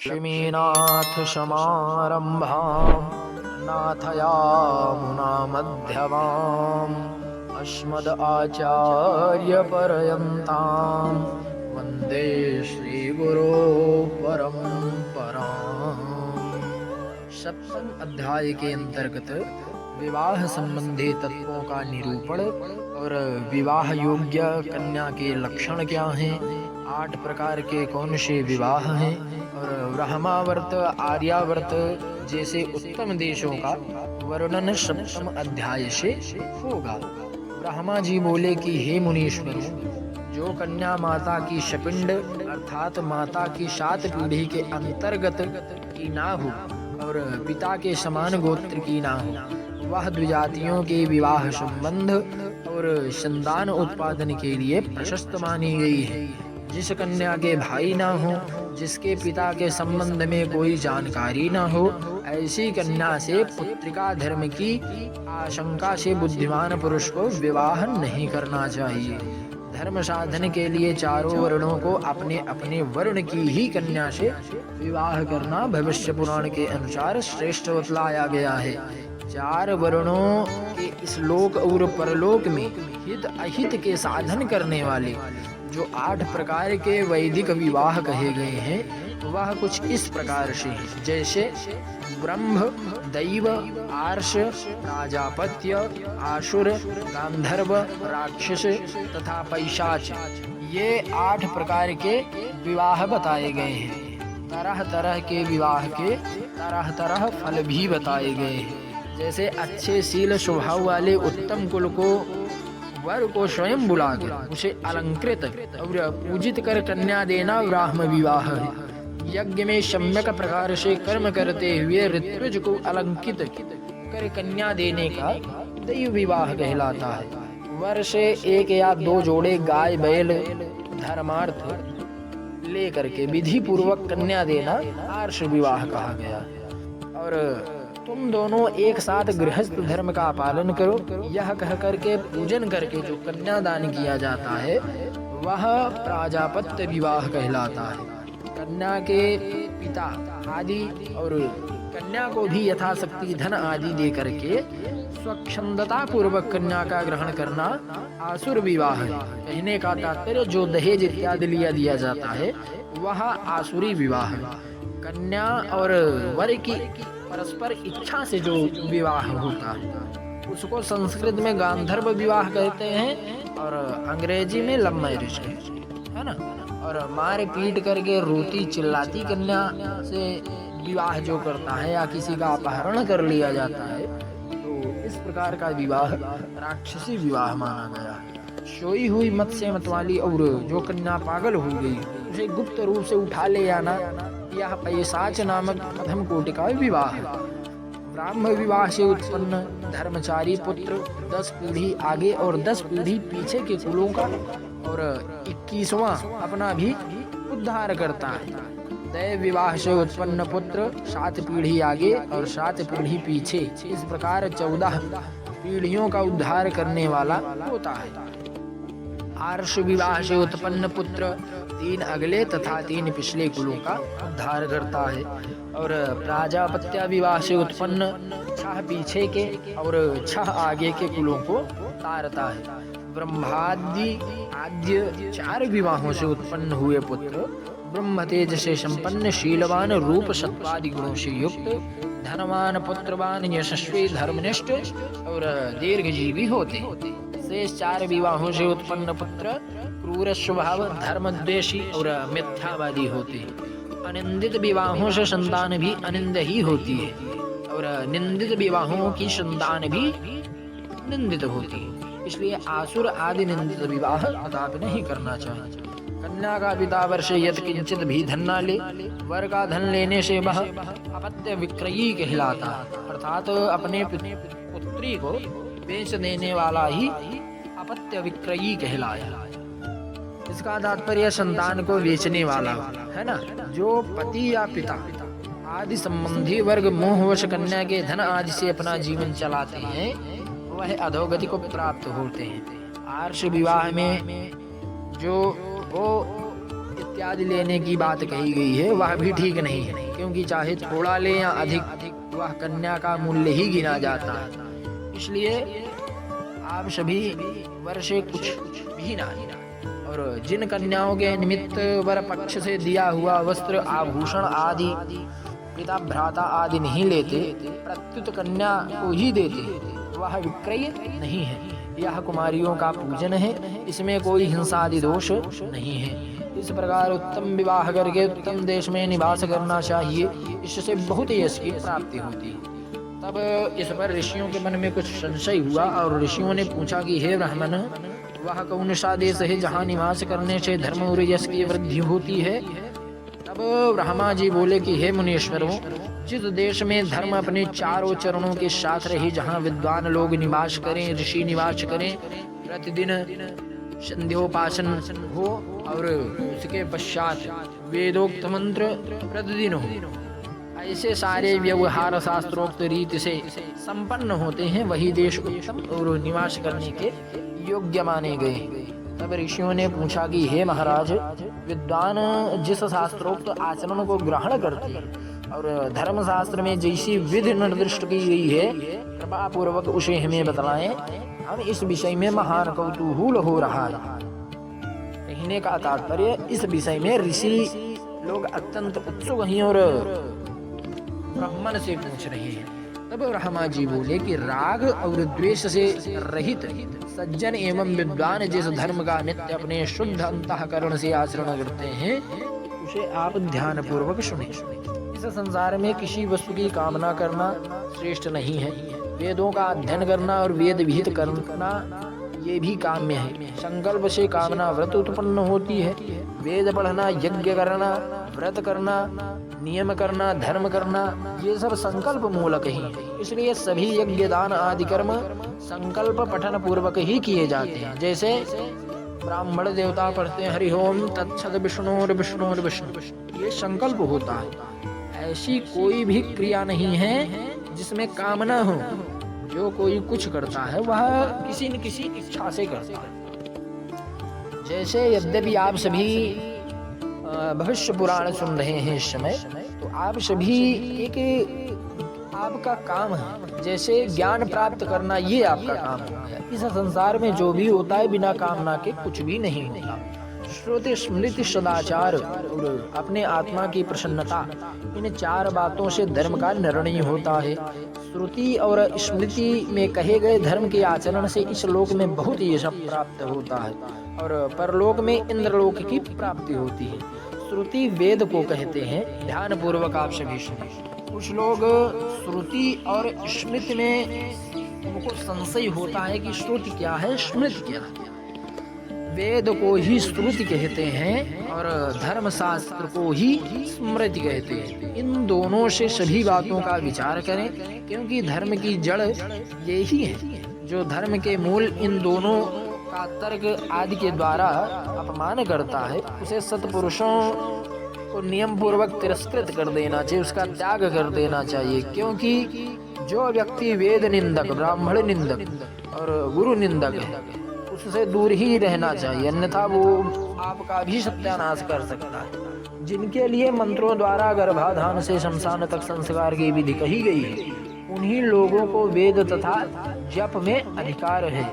लक्ष्मीनाथ समारम्भां नाथयामुनामध्यमाम् अस्मदाचार्यपर्यन्तां वन्दे श्रीगुरो परम्पराम्। सप्तम अध्याय के अंतर्गत विवाह संबंधी तत्वों का निरूपण और विवाह योग्य कन्या के लक्षण क्या हैं, 8 प्रकार के कौन से विवाह हैं और ब्रह्मावर्त आर्यावर्त जैसे उत्तम देशों का वर्णन सप्तम अध्याय से होगा। ब्रह्मा जी बोले कि हे मुनीश्वरों, जो कन्या माता की शपिंड अर्थात माता की 7 पीढ़ी के अंतर्गत की ना हो और पिता के समान गोत्र की ना हो, वह द्विजातियों के विवाह संबंध और संतान उत्पादन के लिए प्रशस्त मानी गई है। जिस कन्या के भाई ना हो, जिसके पिता के संबंध में कोई जानकारी ना हो, ऐसी कन्या से पुत्रिका धर्म की आशंका से बुद्धिमान पुरुष को विवाह नहीं करना चाहिए। धर्म साधन के लिए चारों वर्णों को अपने अपने वर्ण की ही कन्या से विवाह करना भविष्य पुराण के अनुसार श्रेष्ठ बतलाया गया है। 4 वर्णों के इस लोक और परलोक में हित अहित के साधन करने वाले जो 8 प्रकार के वैदिक विवाह कहे गए हैं, वह कुछ इस प्रकार से है, जैसे ब्रह्म, दैव, आर्ष, प्राजापत्य, आसुर, गांधर्व, राक्षस तथा पैशाच, ये 8 प्रकार के विवाह बताए गए हैं। तरह तरह के विवाह के तरह तरह फल भी बताए गए हैं। जैसे अच्छे शील स्वभाव वाले उत्तम कुल को वर को स्वयं बुलाकर उसे अलंकृत और पूजित कर कन्या देना ब्राह्म विवाह है। यज्ञ में सम्यक प्रकार से कर्म करते हुए ऋत्विज को अलंकृत कर कन्या देने का दैव विवाह कहलाता है। वर से 1 या 2 जोड़े गाय बैल धर्मार्थ लेकर के विधि पूर्वक कन्या देना आर्ष विवाह कहा गया। और तुम दोनों एक साथ गृहस्थ धर्म का पालन करो, यह कह करके पूजन करके जो कन्यादान किया जाता है वह प्राजापत्य विवाह कहलाता है। कन्या के पिता आदि और कन्या को भी यथाशक्ति धन आदि दे करके स्वच्छंदता पूर्वक कन्या का ग्रहण करना आसुर विवाह है। कहने का तात्पर्य जो दहेज इत्यादि दिया जाता है वह आसुरी विवाह है। कन्या और वर की परस्पर इच्छा से जो विवाह होता है उसको संस्कृत में गांधर्व विवाह कहते हैं और अंग्रेजी में लव मैरिज है ना। और मार पीट करके रोती चिल्लाती कन्या से विवाह जो करता है या किसी का अपहरण कर लिया जाता है तो इस प्रकार का विवाह राक्षसी विवाह माना गया है। सोई हुई मत से मतवाली और जो कन्या पागल हो गई उसे गुप्त रूप से उठा ले आना, यह पैशाच नामक प्रथम कोटि का विवाह है। ब्राह्म विवाह से उत्पन्न धर्मचारी पुत्र 10 पीढ़ी आगे और 10 पीढ़ी पीछे के कुलों का और 21वां अपना भी उद्धार करता है। दैव विवाह से उत्पन्न पुत्र 7 पीढ़ी आगे और 7 पीढ़ी पीछे, इस प्रकार 14 पीढ़ियों का उद्धार करने वाला होता है। आर्ष विवाह से उत्पन्न पुत्र 3 अगले तथा 3 पिछले कुलों का उद्धार करता है। और प्राजापत्य विवाह से उत्पन्न 6 पीछे के और 6 आगे के कुलों को तारता है। ब्रह्मादि आद्य 4 विवाहों से उत्पन्न हुए पुत्र ब्रह्म तेज से संपन्न, शीलवान, रूप सत्वादि गुणों से युक्त, धनवान, पुत्रवान, यशस्वी, धर्मनिष्ठ और दीर्घजीवी होते। शेष 4 विवाहों से उत्पन्न पुत्र क्रूर स्वभाव, धर्मद्वेषी और मिथ्यावादी होते। अनिंदित विवाहों से संतान भी अनिंद ही होती है और निंदित विवाहों की संतान भी निंदित होती है। इसलिए आसुर आदि निंदित विवाह कदापि नहीं करना चाहिए। कन्या का पिता वर्ष यत किंचित भी धन न ले, वर का धन लेने से वह अपत्य विक्रयी कहलाता है, अर्थात अपने पुत्री को बेच देने वाला ही अपत्य विक्रयी कहलाया। इसका तात्पर्य संतान को बेचने वाला है ना। जो पति या पिता आदि संबंधी वर्ग मोहवश कन्या के धन आदि से अपना जीवन चलाते हैं वह अधोगति को प्राप्त होते हैं। आर्ष विवाह में जो वो इत्यादि लेने की बात कही गई है वह भी ठीक नहीं है, क्योंकि चाहे थोड़ा ले या अधिक वह कन्या का मूल्य ही गिना जाता है। इसलिए आप सभी वर्षे कुछ भी ना लेना। और जिन कन्याओं के निमित्त वर पक्ष से दिया हुआ वस्त्र आभूषण आदि पिता भ्राता आदि नहीं लेते, प्रत्युत कन्या को ही देते, वह विक्रय नहीं है। यह कुमारियों का पूजन है, इसमें कोई हिंसा आदि दोष नहीं है। इस प्रकार उत्तम विवाह करके उत्तम देश में निवास करना चाहिए, इससे बहुत यश की प्राप्ति होती है। तब इस पर ऋषियों के मन में कुछ संशय हुआ और ऋषियों ने पूछा कि हे ब्राह्मण, वह कौन सा देश है जहाँ निवास करने से धर्म और यश की वृद्धि होती है? तब ब्रह्मा जी बोले कि हे मुनीश्वरों, जिस देश में धर्म अपने चारों चरणों के साथ रहे, जहाँ विद्वान लोग निवास करें, ऋषि निवास करें, प्रतिदिन संध्योपासन हो और उसके पश्चात वेदोक्त मंत्र प्रतिदिन हो, ऐसे सारे व्यवहार शास्त्रोक्त रीति से संपन्न होते हैं, वही देश उत्तम और निवास करने के योग्य माने गए। तब ऋषियों ने पूछा कि हे महाराज, विद्वान जिस शास्त्रोक्त आचरण को ग्रहण करते हैं और धर्मशास्त्र में जैसी विधि निर्दिष्ट की गई है, कृपा पूर्वक उसे हमें बतलाएं, हम इस विषय में महान कौतूहल हो रहा है। कहने का तात्पर्य, इस विषय में ऋषि लोग अत्यंत उत्सुक हैं और ब्राह्मण से पूछ रहे हैं। तब ब्रह्मा जी बोले कि राग और द्वेष से रहित सज्जन एवं विद्वान जिस धर्म का नित्य अपने शुद्ध अंतःकरण से आचरण करते हैं, उसे आप ध्यान पूर्वक सुने। इस संसार में किसी वस्तु की कामना करना श्रेष्ठ नहीं है। वेदों का अध्ययन करना और वेद विहित करना ये भी काम्य है। संकल्प से कामना व्रत उत्पन्न होती है। वेद पढ़ना, यज्ञ करना, व्रत करना, नियम करना, धर्म करना, ये सब संकल्प मूलक ही है। इसलिए सभी यज्ञ दान आदि कर्म संकल्प पठन पूर्वक ही किए जाते हैं। जैसे ब्राह्मण देवता पढ़ते हैं हरि ओम तत्सद विष्णुर विष्णुर विष्णु, ये संकल्प होता है। ऐसी कोई भी क्रिया नहीं है जिसमें कामना हो। जो कोई कुछ करता है वह किसी न किसी इच्छा से करता है। जैसे यद्यपि आप सभी भविष्य पुराण सुन रहे हैं इस समय, तो आप सभी एक आपका काम है। जैसे ज्ञान प्राप्त करना, ये आपका काम है। इस संसार में जो भी होता है बिना कामना के कुछ भी नहीं होता। श्रुति स्मृति सदाचार और अपने आत्मा की प्रसन्नता, इन चार बातों से धर्म का निर्णय होता है। श्रुति और स्मृति में कहे गए धर्म के आचरण से इस लोक में बहुत यश प्राप्त होता है और परलोक में इंद्रलोक की प्राप्ति होती है। श्रुति वेद को कहते हैं। ध्यान पूर्वक आप सभी सुने। कुछ लोग श्रुति और स्मृति में उनको संशय होता है कि श्रुति क्या है, स्मृति क्या है। वेद को ही श्रुति कहते हैं और धर्मशास्त्र को ही स्मृति कहते हैं। इन दोनों से सभी बातों का विचार करें, क्योंकि धर्म की जड़ यही है। जो धर्म के मूल इन दोनों का तर्क आदि के द्वारा अपमान करता है, उसे सत्पुरुषों को नियम पूर्वक तिरस्कृत कर देना चाहिए, उसका त्याग कर देना चाहिए। क्योंकि जो व्यक्ति वेद निंदक, ब्राह्मण निंदक और गुरु निंदक है, उससे दूर ही रहना चाहिए, अन्यथा वो आपका भी सत्यानाश कर सकता है। जिनके लिए मंत्रों द्वारा गर्भाधान से शमशान तक संस्कार की विधि कही गई है, उन्हीं लोगों को वेद तथा जप में अधिकार है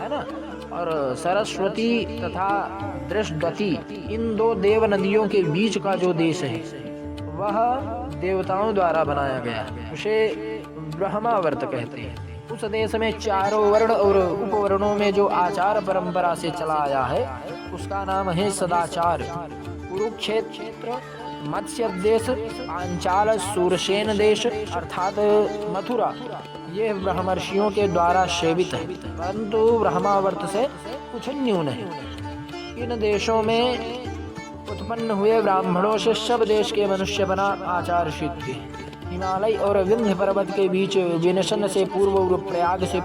ना। और सरस्वती तथा दृष्टवती, इन दो देव नदियों के बीच का जो देश है, वह देवताओं द्वारा बनाया गया है, उसे ब्रह्मावर्त कहते हैं। उस देश में चारों वर्ण और उपवर्णों में जो आचार परंपरा से चला आया है, उसका नाम है सदाचार। कुरुक्षेत्र, मत्स्य देश, पांचाल, सूरसेन देश अर्थात मथुरा, ये ब्रह्मर्षियों के द्वारा सेवित है, परंतु ब्रह्मावर्त से कुछ न्यून है। इन देशों में उत्पन्न हुए ब्राह्मणों से सब देश के मनुष्य बना आचार सिद्ध है। हिमालय और विंध्य पर्वत के बीच विनशन से पूर्व और प्रयाग से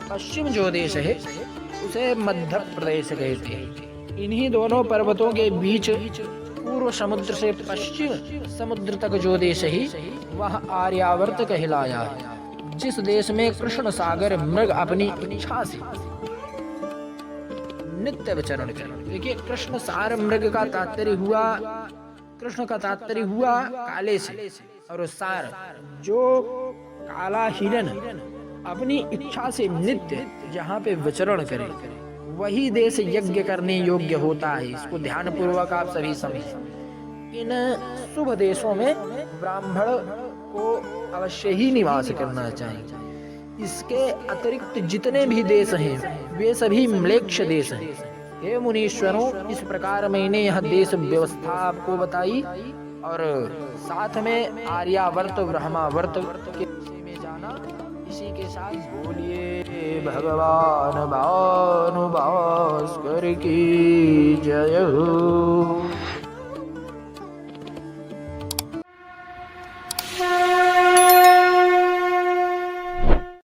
पश्चिम जो देश है, उसे मध्य प्रदेश कहते हैं। इन्हीं दोनों पर्वतों के बीच पूर्व समुद्र से पश्चिम समुद्र तक जो देश है, वह आर्यावर्त कहलाया है। जिस देश में कृष्ण सागर मृग अपनी इच्छा से नित्य विचरण करें। देखिए कृष्ण सार मृग का तात्पर्य हुआ, कृष्ण का तात्पर्य हुआ काले से, और सार जो काला हिरण अपनी इच्छा से नित्य जहाँ पे विचरण करे वही देश यज्ञ करने योग्य होता है। इसको ध्यान पूर्वक आप सभी समझें। इन शुभ देशों में ब्राह्मण को अवश्य ही निवास करना चाहिए। इसके अतिरिक्त जितने भी देश हैं वे सभी म्लेच्छ देश हैं। हे मुनीश्वरों, इस प्रकार मैंने यह देश व्यवस्था आपको बताई और साथ में आर्यावर्त ब्रह्मावर्त के विषय में जाना। इसी के साथ बोलिए भगवान भानुभास्कर की जय हो।